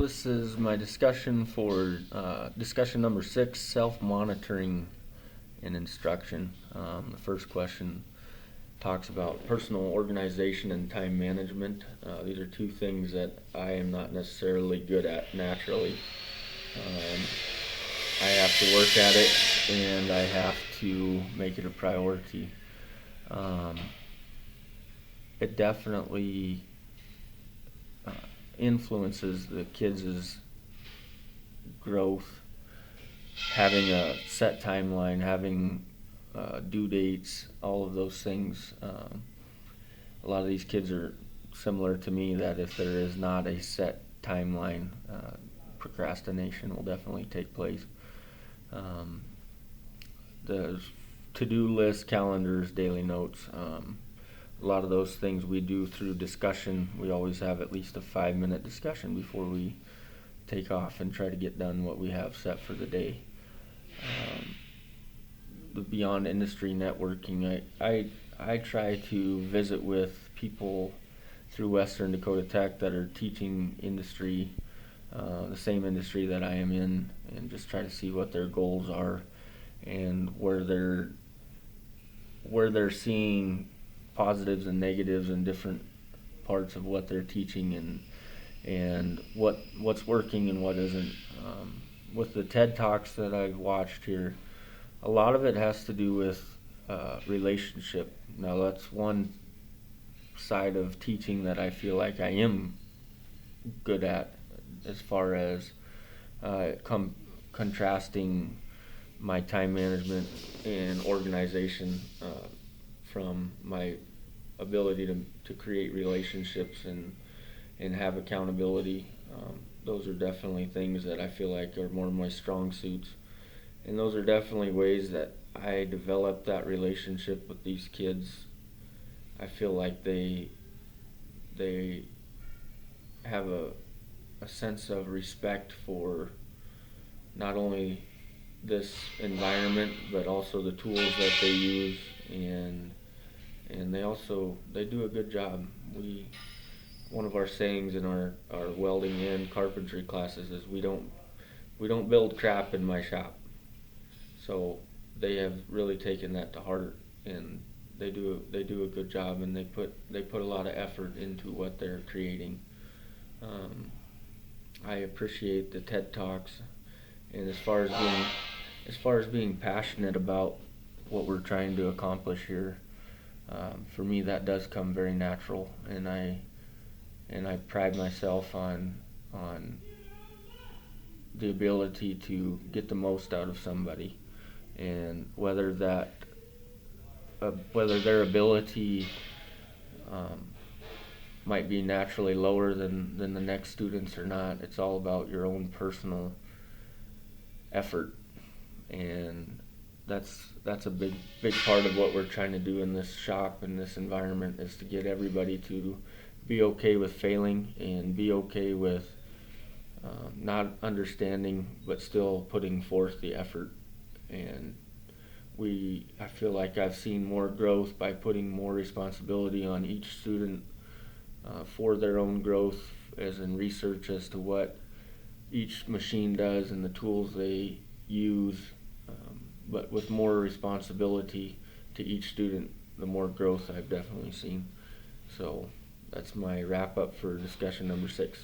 this is my discussion for discussion number 6, self-monitoring and instruction. The first question talks about personal organization and time management. These are two things that I am not necessarily good at naturally. I have to work at it, and I have to make it a priority. Um, it definitely influences the kids' growth, having a set timeline, having due dates, all of those things. A lot of these kids are similar to me, that if there is not a set timeline, procrastination will definitely take place. Um, the to-do list, calendars, daily notes, a lot of those things we do through discussion. We always have at least a 5-minute discussion before we take off and try to get done what we have set for the day. The beyond industry networking, I try to visit with people through Western Dakota Tech that are teaching industry, the same industry that I am in, and just try to see what their goals are and where they're seeing positives and negatives in different parts of what they're teaching, and what's working and what isn't. With the TED Talks that I've watched here, a lot of it has to do with relationship. Now, that's one side of teaching that I feel like I am good at, as far as contrasting my time management and organization from my ability to create relationships and have accountability. Those are definitely things that I feel like are more of my strong suits. And those are definitely ways that I develop that relationship with these kids. I feel like they have a sense of respect for not only this environment but also the tools that they use, and they do a good job. One of our sayings in our welding and carpentry classes is we don't build crap in my shop. So they have really taken that to heart, and they do a good job, and they put a lot of effort into what they're creating. I appreciate the TED Talks, and as far as being passionate about what we're trying to accomplish here, for me that does come very natural, and I pride myself on the ability to get the most out of somebody, and whether their ability might be naturally lower than the next students or not. It's all about your own personal effort, and that's a big part of what we're trying to do in this shop, in this environment, is to get everybody to be okay with failing and be okay with not understanding but still putting forth the effort. And I feel like I've seen more growth by putting more responsibility on each student for their own growth, as in research as to what each machine does and the tools they use, but with more responsibility to each student, the more growth I've definitely seen. So that's my wrap up for discussion number 6.